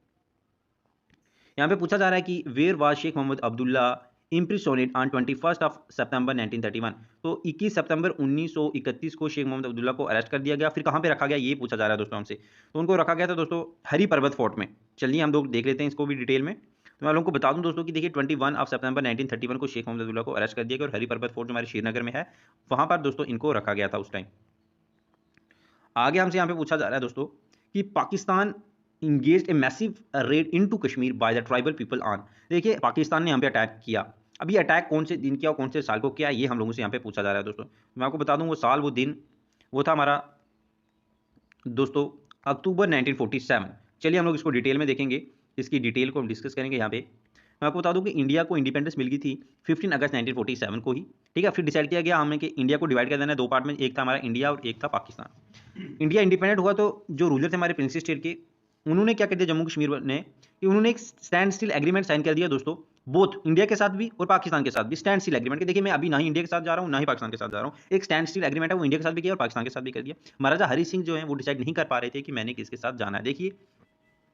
यहाँ पे पूछा जा रहा है कि where was Sheikh Mohammad Abdullah imprisoned on 21 September 1931। तो 21 सितंबर 1931 को शेख मोहम्मद अब्दुल्ला को अरेस्ट कर दिया गया। फिर कहाँ पे रखा गया ये पूछा जा रहा है दोस्तों हमसे। तो उनको रखा गया था दोस्तों हरी पर्वत फोर्ट में। चलिए हम लोग देख लेते हैं इसको भी डिटेल में। तो मैं लोगों को बता दूं दोस्तों कि देखिए 21 सितंबर 1931 को शेख मोहम्मद अब्दुल्ला को अरेस्ट कर दिया गया और हरी पर्वत फोर्ट जो हमारे श्रीनगर में है वहाँ पर दोस्तों इनको रखा गया था उस टाइम। आगे हमसे यहाँ पे पूछा जा रहा है दोस्तों कि Pakistan engaged a massive red into Kashmir by the tribal people on. देखिए पाकिस्तान ने यहाँ पे अटैक किया। अब ये अटैक कौन से दिन किया और कौन से साल को किया ये हम लोगों से यहाँ पे पूछा जा रहा है दोस्तों। मैं आपको बता दूं वो साल वो दिन वो था हमारा दोस्तों अक्टूबर 1947। चलिए हम लोग इसको डिटेल में देखेंगे, इसकी डिटेल को हम डिस्कस करेंगे यहाँ पे। मैं आपको बता दूं कि इंडिया को इंडिपेंडेंस मिल गई थी 15 अगस्त 1947 को ही, ठीक है। फिर डिसाइड किया गया हमें कि इंडिया को डिवाइड कर देना है 2 पार्ट में, एक था हमारा इंडिया और एक था पाकिस्तान। इंडिया इंडिपेंडेंट हुआ तो जो रूलर थे हमारे प्रिंसेस स्टेट के उन्होंने क्या कर दिया जम्मू कश्मीर ने कि उन्होंने एक स्टैंड स्टिल एग्रीमेंट साइन कर दिया दोस्तों, बोथ इंडिया के साथ भी और पाकिस्तान के साथ भी स्टैंड स्टिल एग्रीमेंट के। देखिए मैं अभी ना ही इंडिया के साथ जा रहा हूँ ना ही पाकिस्तान के साथ जा रहा हूँ, एक स्टैंड स्टिल एग्रीमेंट है वो इंडिया के साथ भी किया और पाकिस्तान के साथ भी कर दिया। महाराजा हरि सिंह जो है वो डिसाइड नहीं कर पा रहे थे कि मैंने किसके साथ जाना है। देखिए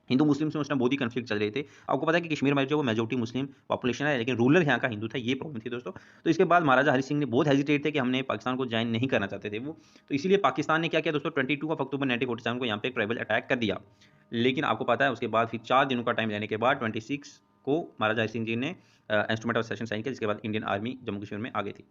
हिंदू मुस्लिम से उस टाइम बहुत ही कन्फ्लिक्ट चल रहे थे। आपको पता है कि कश्मीर में जो वो मेजोरिटी मुस्लिम पॉपुलेशन है लेकिन रूलर यहाँ का हिंदू था, ये प्रॉब्लम थी दोस्तों। तो इसके बाद महाराजा हरि सिंह ने बहुत हेजिटेट थे कि हमने पाकिस्तान को ज्वाइन नहीं करना चाहते थे वो। तो इसीलिए पाकिस्तान ने क्या किया दोस्तों 22 अक्टूबर 1947 को यहाँ पे एक ट्राइबल अटैक कर दिया। लेकिन आपको पता है उसके बाद फिर 4 दिनों का टाइम लेने के बाद 26 को महाराजा हरि सिंह जी ने इंस्ट्रूमेंट ऑफ सेशन साइन किया, जिसके बाद इंडियन आर्मी जम्मू कश्मीर में आ गई थी।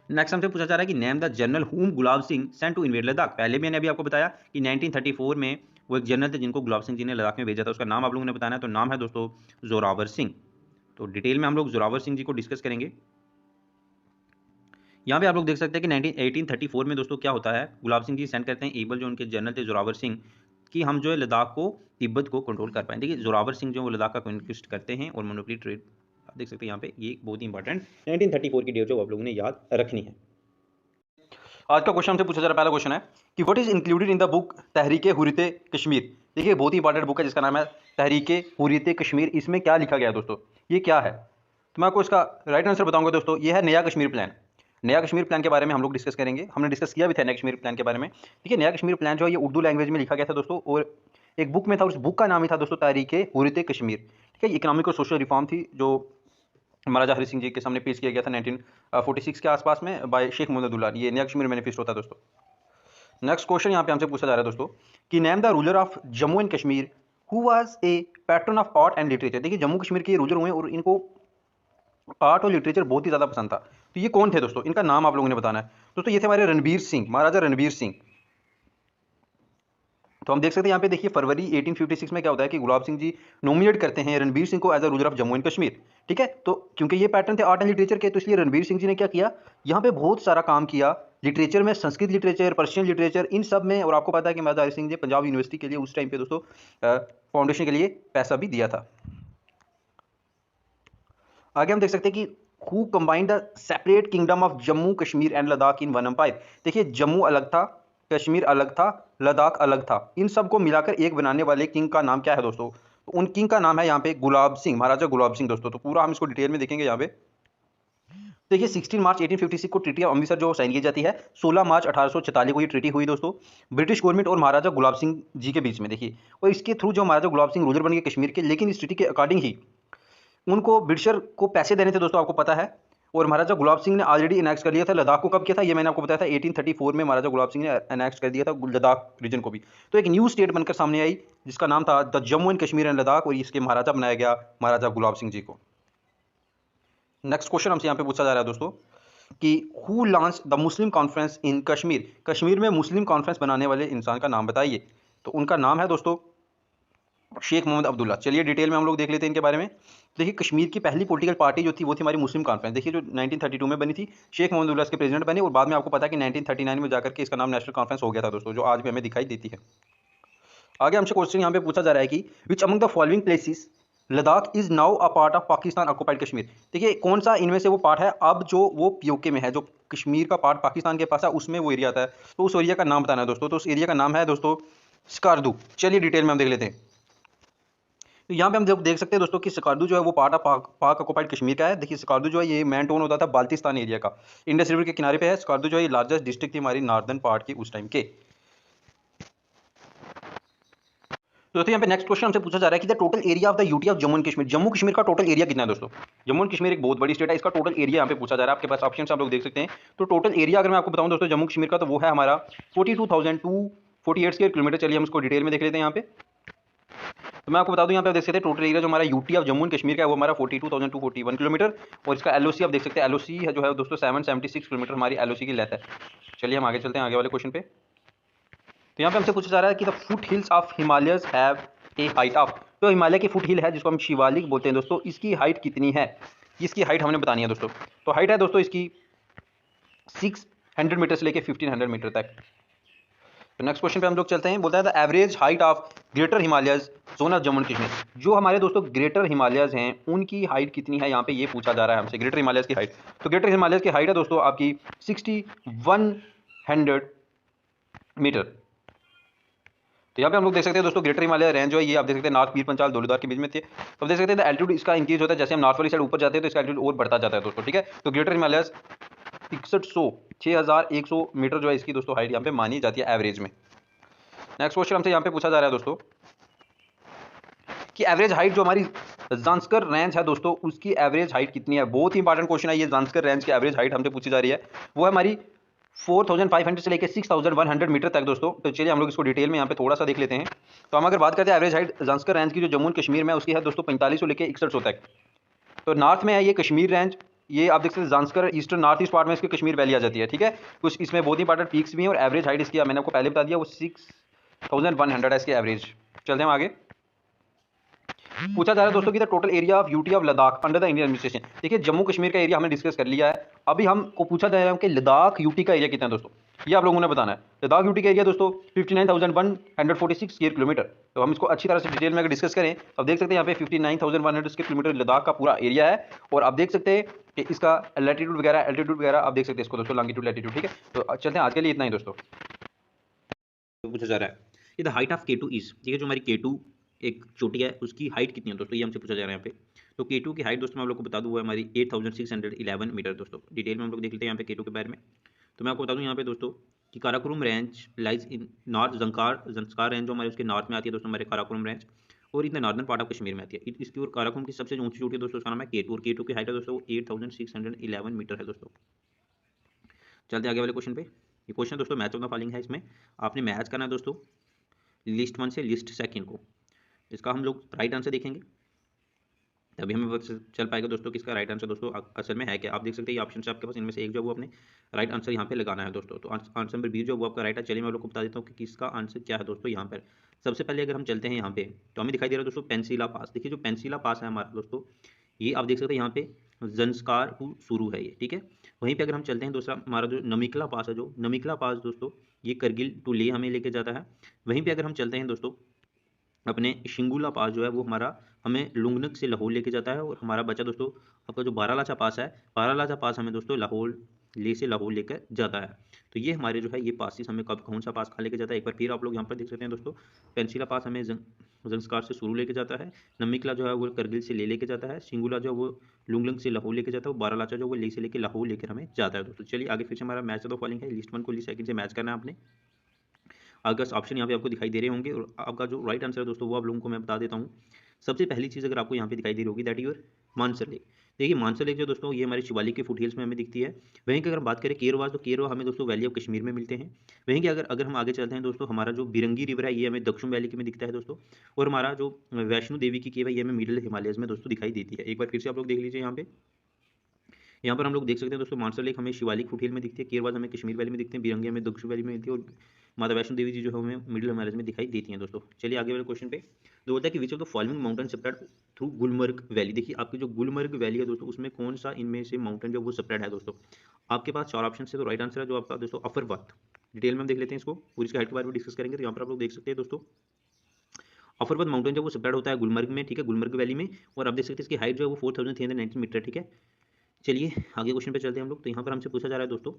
नेक्स्ट हमसे पूछा जा रहा है कि name the general whom Gulab Singh sent to invade Ladakh. पहले भी मैंने अभी आपको बताया कि 1934 में वो एक जनरल थे जिनको गुलाब सिंह जी ने लद्दाख में भेजा था, उसका नाम आप लोगों ने बताना है। तो नाम है दोस्तों जोरावर सिंह। तो डिटेल में हम लोग जोरावर सिंह जी को डिस्कस करेंगे। यहाँ पे आप लोग देख सकते हैं कि 1834 में दोस्तों क्या होता है, गुलाब सिंह जी सेंड करते हैं एबल जो उनके जनरल थे जोरावर सिंह कि हम जो है लद्दाख को तिब्बत को कंट्रोल कर पाएं। देखिए जोरावर सिंह जो वो लद्दाख का कॉन्क्विस्ट करते हैं और मोनोपोली ट्रेड आप देख सकते हैं यहाँ पे, ये बहुत ही इंपॉर्टेंट 1934 की डेट जो आप लोगों ने याद रखनी है। आज का क्वेश्चन हमसे पूछा जा रहा है, पहला क्वेश्चन है कि what is included in the book Tahreek Hurriyat Kashmir. देखिए बहुत ही इंपॉर्टेंट बुक है जिसका नाम है तहरीक हुर्रियत कश्मीर। इसमें क्या लिखा गया है दोस्तों, ये क्या है, तो मैं आपको इसका राइट आंसर बताऊंगा दोस्तों। ये है नया कश्मीर प्लान। नया कश्मीर प्लान के बारे में हम लोग डिस्कस करेंगे। हमने डिस्कस किया भी था नया कश्मीर प्लान के बारे में। ठीक है, नया कश्मीर प्लान जो है ये उर्दू लैंग्वेज में लिखा गया था दोस्तों, और एक बुक में था, उस बुक का नाम ही था दोस्तों तहरीक हुर्रियत कश्मीर। ठीक है, इकोनॉमिक और सोशल रिफॉर्म थी जो महाराजा हरि सिंह जी के सामने पेश किया गया था 1946 के आसपास में बाय शेख मोहम्मद अब्दुल्ला। ये नया कश्मीर मैनिफेस्टो था दोस्तों। नेक्स्ट क्वेश्चन यहाँ पे हमसे पूछा जा रहा है दोस्तों कि name the ruler of Jammu and Kashmir who was a pattern of art and literature. देखिए जम्मू कश्मीर के रूलर हुए और इनको आर्ट और लिटरेचर बहुत ही ज़्यादा पसंद था। तो ये कौन थे दोस्तों, इनका नाम आप लोगों ने बताना है दोस्तों। ये थे हमारे रणबीर सिंह, महाराजा रणबीर सिंह। तो हम देख सकते हैं यहाँ पे देखिए फरवरी 1856 में क्या होता है कि गुलाब सिंह जी नॉमिनेट करते हैं रणबीर सिंह को as a ruler of Jammu and Kashmir. ठीक है, तो क्योंकि ये पैटर्न थे आर्ट एंड लिटरेचर के, तो इसलिए रणबीर सिंह जी ने क्या किया, यहाँ पे बहुत सारा काम किया लिटरेचर में, संस्कृत लिटरेचर, पर्शियन लिटरेचर, इन सब में। और आपको पता है कि महाराजा हरि सिंह जी पंजाब यूनिवर्सिटी के लिए उस टाइम पे दोस्तों फाउंडेशन के लिए पैसा भी दिया था। आगे हम देख सकते हैं कि who combined the separate kingdom of Jammu Kashmir and Ladakh in one empire. देखिए जम्मू अलग था, कश्मीर अलग था, लद्दाख अलग था, इन सबको मिलाकर एक बनाने वाले किंग का नाम क्या है दोस्तों, तो उन किंग का नाम है यहाँ पे गुलाब सिंह, महाराजा गुलाब सिंह दोस्तों। तो पूरा हम इसको डिटेल में देखेंगे यहाँ पे। देखिए 16 मार्च 1856 को ट्रीटी ऑफ अमृतसर जो साइन की जाती है, 16 मार्च 1846 को ये ट्रीटी हुई दोस्तों ब्रिटिश गवर्नमेंट और महाराजा गुलाब सिंह जी के बीच में। देखिए और इसके थ्रू जो महाराजा गुलाब सिंह रूलर बन गए कश्मीर के, लेकिन इस ट्रीटी के अकॉर्डिंग ही उनको ब्रिटिशर को पैसे देने थे दोस्तों, आपको पता है। और महाराजा गुलाब सिंह ने ऑलरेडी इनेक्ट कर लिया था लद्दाख को। कब किया था ये मैंने आपको बताया था 1834 में महाराजा गुलाब सिंह ने इनेक्ट कर दिया था लद्दाख रीजन को भी। तो एक न्यू स्टेट बनकर सामने आई जिसका नाम था the Jammu and Kashmir and Ladakh, और इसके महाराजा बनाया गया महाराजा गुलाब सिंह जी को। नेक्स्ट क्वेश्चन हमसे यहाँ पे पूछा जा रहा है दोस्तों कि who launch the Muslim conference in Kashmir. Kashmir में मुस्लिम कॉन्फ्रेंस बनाने वाले इंसान का नाम बताइए। तो उनका नाम है दोस्तों शेख मोहम्मद अब्दुल्ला। चलिए डिटेल में हम लोग देख लेते हैं इनके बारे में। देखिए कश्मीर की पहली पॉलिटिकल पार्टी जो थी वो थी हमारी मुस्लिम कॉन्फ्रेंस। देखिए जो 1932 में बनी थी, शेख मोहम्मद अब्दुल्ला इसके प्रेसिडेंट बने, और बाद में आपको पता है कि 1939 में जाकर के इसका नाम नेशनल कॉन्फ्रेंस हो गया था दोस्तों, जो आज भी हमें दिखाई देती है। आगे हमसे क्वेश्चन यहाँ पे पूछा जा रहा है कि which among the following places Ladakh is now a part of Pakistan occupied Kashmir. देखिए कौन सा इनमें से वो पार्ट है अब जो वो पीओके में है, जो कश्मीर का पार्ट पाकिस्तान के पास है उसमें वो एरिया आता है। तो उस एरिया का नाम बताना है दोस्तों। तो उस एरिया का नाम है दोस्तों स्कार्दू। चलिए डिटेल में हम देख लेते हैं। तो यहाँ पे हम देख सकते हैं दोस्तों कि स्कार्दू जो है वो पार्ट ऑफ पाक ऑक्युपाइड कश्मीर का है। देखिए स्कार्दू जो है ये मेन टाउन होता था बाल्टिस्तान एरिया का, इंडस रिवर के किनारे पे है। स्कार्दू जो है ये लार्जेस्ट डिस्ट्रिक्ट थी हमारी नॉर्दर्न पार्ट की उस टाइम के। दोस्तों यहाँ पे नेक्स्ट क्वेश्चन हमसे पूछा जा रहा है कि the total area of the UT of Jammu and Kashmir. Jammu Kashmir का टोटल एरिया कितना है दोस्तों। जम्मू एंड कश्मीर एक बहुत बड़ी स्टेट है, इसका टोटल एरिया यहाँ पे पूछा जा रहा है। आपके पास ऑप्शन आप लोग देख सकते हैं। तो टोटल एरिया अगर मैं आपको बताऊं दोस्तों जम्मू कश्मीर का, तो वो है हमारा 42,248 स्क्वायर किलोमीटर। चलिए हम इसको डिटेल में देख लेते हैं यहाँ पे। तो मैं आपको बता दूं यहाँ पे आप देख सकते हैं टोटल एरिया जो हमारा UT of Jammu and Kashmir का है वो हमारा 42,241 किलोमीटर, और इसका एलओसी आप देख सकते हैं, एलओसी है जो है दोस्तों 776 किलोमीटर हमारी एलओसी की लेंथ है। चलिए हम आगे चलते हैं आगे वाले क्वेश्चन पे। तो यहाँ पे हमसे पूछा जा रहा है कि the foot hills of Himalayas have a height of. तो हिमालय की फुट हिल है जिसको हम शिवालिक बोलते हैं दोस्तों, इसकी हाइट कितनी है, इसकी हाइट हमने बतानी है दोस्तों। तो हाइट है दोस्तों इसकी 600 मीटर से लेकर 1500 मीटर तक। तो नेक्स्ट क्वेश्चन पे हम लोग चलते हैं। बोलता है the average height of greater Himalayas zone of Jammu and Kashmir. जो हमारे दोस्तों ग्रेटर हिमालयस हैं उनकी हाइट कितनी है, यहाँ पे ये पूछा जा रहा है हमसे ग्रेटर हिमालयस की हाइट। तो ग्रेटर हिमालयस की हाइट है दोस्तों आपकी 6100 मीटर। तो यहाँ पे हम लोग देख सकते हैं दोस्तों ग्रेटर हिमालय रेंज जो है ये आप देख सकते हैं नॉर्थ पीर पंचाल धौलीधार के बीच में थे। तो आप देख सकते हैं एल्टीट्यूड इसका इंक्रीज होता है, जैसे हम नॉर्थ वाली साइड ऊपर जाते हैं तो इसका एल्टीट्यूड और बढ़ता जाता है दोस्तों। ठीक है, तो ग्रेटर हिमालय 6100 मीटर जो है इसकी दोस्तों हाइट यहाँ पे मानी जाती है एवरेज में। नेक्स्ट क्वेश्चन हमसे यहाँ पे पूछा जा रहा है दोस्तों कि एवरेज हाइट जो हमारी जांस्कर रेंज है दोस्तों उसकी एवरेज हाइट कितनी है। बहुत ही इंपॉर्टेंट क्वेश्चन है ये, जांस्कर रेंज की एवरेज हाइट हमसे पूछी जा रही है। वो है हमारी 4500 से लेकर 6100 मीटर तक दोस्तों। तो चलिए हम लोग इसको डिटेल में यहाँ पे थोड़ा सा देख लेते हैं। तो हम अगर बात करते हैं एवरेज हाइट जांस्कर रेंज की जो जम्मू एंड कश्मीर में उसकी है दोस्तों 4500 लेकर 6100 तक। तो नॉर्थ में है ये कश्मीर रेंज, ये आप देख सकते हैं Zanskar eastern north east part में इसकी कश्मीर वैली आ जाती है। ठीक है, कुछ इसमें बहुत इंपॉर्टेंट पीक्स भी हैं, और एवरेज हाइट इसकी मैंने आपको पहले बता दिया वो 6100 है इसकी एवरेज। चलते हैं आगे। पूछा जा रहा है दोस्तों कि the total area of UT of Ladakh under the Indian administration. देखिए जम्मू कश्मीर का एरिया हमने डिस्कस कर लिया है, अभी हमको पूछा जा रहा है कि लद्दाख यूटी का एरिया कितना है दोस्तों, ये आप लोगों ने बताना है। लद्दाख यूटी का एरिया दोस्तों 59,146 स्क्वायर किलोमीटर। तो हम इसको अच्छी तरह से डिटेल में अगर डिस्कस करें तो आप देख सकते हैं यहाँ पे 59,100 स्क्वायर किलोमीटर लद्दाख का पूरा एरिया है। और आप देख सकते हैं कि इसका लैटिट्यूड वगैरह एल्टीट्यूड वगैरह आप देख सकते हैं इसको दोस्तों, लॉन्गिट्यूड लैटिट्यूड। ठीक है, तो चलते हैं आज के लिए इतना ही दोस्तों। पूछा जा रहा है ये the height of K2 is, ठीक है, जो हमारी K2 एक चोटी है उसकी हाइट कितनी है दोस्तों, ये हमसे पूछा जा रहा है यहाँ पे। तो K2 की हाइट दोस्तों मैं आप लोग को बता दूँ वो है हमारी 8611 मीटर दोस्तों। डिटेल में हम लोग देख लेते हैं यहाँ पे K2 के बारे में। तो मैं आपको बता दूँ यहाँ पे दोस्तों कि Karakoram range lies in north, Zanskar range जो हमारे उसके नॉर्थ में आती है दोस्तों हमारे काराकोरम रेंज, और in the northern part of Kashmir में आती है। इसकी और काराकोरम की सबसे ऊंची चोटी है दोस्तों उसका नाम है K2, और K2 की हाइट है दोस्तों 8611 मीटर है दोस्तों। चलते आगे वाले क्वेश्चन पे। ये क्वेश्चन दोस्तों मैच ऑफ द फॉलोइंग है, इसमें आपने मैच करना है दोस्तों लिस्ट 1 से लिस्ट 2 को। इसका हम लोग राइट आंसर देखेंगे तभी हमें पता चल पाएगा दोस्तों किसका राइट आंसर दोस्तों असल में है क्या। आप देख सकते हैं ये ऑप्शन है आपके पास, इनमें से एक जो वो अपने राइट आंसर यहाँ पे लगाना है दोस्तों। तो आंसर नंबर बी जो वो आपका राइट है। चलिए मैं आप लोग को बता देता हूँ कि किसका आंसर क्या है दोस्तों। यहाँ पर सबसे पहले अगर हम चलते हैं यहाँ पे तो हमें दिखाई दे रहा है दोस्तों पेंसिला पास। देखिए जो पेंसिला पास है हमारा दोस्तों, ये आप देख सकते हैं यहाँ पे जंस्कार टू शुरू है ये, ठीक है। वहीं पे अगर हम चलते हैं दूसरा हमारा जो नमिकला पास है, जो नमिकला पास दोस्तों ये करगिल टू लेह हमें लेके जाता है। वहीं पे अगर हम चलते हैं दोस्तों अपने शिंगुला पास जो है वो हमारा हमें लुंगनक से लाहौर लेके जाता है। और हमारा बचा दोस्तों आपका जो बारालाचा पास है, बारालाचा पास हमें दोस्तों लाहौर ले से लाहौर लेकर जाता है। तो ये हमारे जो है ये पासिस हमें कब कौन सा पास कहाँ लेके जाता है एक बार फिर आप लोग यहाँ पर देख सकते हैं दोस्तों। पेंसिला पास हमें जंस्कार से शुरू लेके जाता है, नमिकला जो है वो करगिल से ले लेके जाता है, शिंगुला जो है वो लुंगलंग से लाहौर लेके जाता है, और बारालाचा जो वो ले से लेके लाहौर लेकर हमें जाता है दोस्तों। चलिए आगे फिर से हमारा मैच तो फॉलोइंग है, लिस्ट 1 को लिस्ट 2 से मैच करना है आपने। अगस्त ऑप्शन यहाँ पे आपको दिखाई दे रहे होंगे, और आपका जो राइट आंसर है दोस्तों वो आप लोगों को मैं बता देता हूँ। सबसे पहली चीज़ अगर आपको यहाँ पे दिखाई दे रही होगी दैट यूर मानसर लेक। देखिए मानसर लेक जो दोस्तों ये हमारे शिवालिक के फुट हिल्स में हमें दिखती है। वहीं की अगर हम बात करें केरवा, तो केरवा हमें दोस्तों वैली ऑफ कश्मीर में मिलते हैं। वहीं की अगर अगर हम आगे चलते हैं दोस्तों हमारा जो बिरंगी रिवर है ये हमें दक्षिण वैली में दिखता है दोस्तों। और हमारा जो वैष्णो देवी की केव है ये हमें मिडिल हिमालयस में दोस्तों दिखाई देती है। एक बार फिर से आप लोग देख लीजिए यहाँ पे। यहाँ पर हम लोग देख सकते हैं दोस्तों मानसर लेक हमें शिवालिक फुटहिल में दिखती है, केरवाज हमें कश्मीर वैली में दिखते हैं, बिरंगी हमें दक्षिण वैली में मिलती है, और माता वैष्णो देवी जी जो है हमें मिडिल हिमालयस में दिखाई देती हैं दोस्तों। चलिए आगे वाले क्वेश्चन पे। तो होता है कि which of the following mountain separate through Gulmarg valley. देखिए आपकी जो गुलमर्ग वैली है दोस्तों उसमें कौन सा इनमें से माउंटेन जो वो सेपरेट है दोस्तों। आपके पास 4 ऑप्शन है, तो राइट आंसर है जो आपका दोस्तों अफरवत। डिटेल में हम देख लेते हैं इसको और इसके हाइट के बारे में डिस्कस करेंगे। तो यहाँ पर आप लोग देख सकते हैं दोस्तों अफरवत माउंटेन जो वो सेपरेट होता है गुलमर्ग में, ठीक है, गुलमर्ग वैली में। और आप देख सकते हैं इसकी हाइट जो है वो 4319 मीटर, ठीक है। चलिए आगे क्वेश्चन पे चलते हैं हम लोग। तो यहाँ पर हमसे पूछा जा रहा है दोस्तों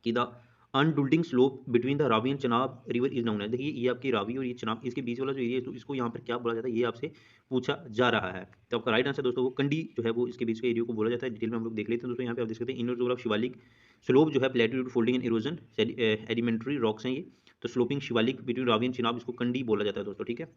कि the undulating slope between the Ravi and Chenab river is known है। देखिए ये आपकी रावी और ये चनाब इसके बीच वाला जो एरिया है तो इसको यहाँ पर क्या बोला जाता है ये आपसे पूछा जा रहा है। तो आपका राइट आंसर दोस्तों वो कंडी जो है वो इसके बीच के एरिया को बोला जाता है। डिटेल में हम लोग देख लेते हैं दोस्तों। यहाँ पे आप देख सकते हैं inner zone of Shivalik slope जो है प्लेट्यूड फोल्डिंग एंड इरोजन एडिमेंट्री रॉक्स हैं ये। तो sloping Shivalik between Ravi and Chenab इसको कंडी बोला जाता है दोस्तों, ठीक है।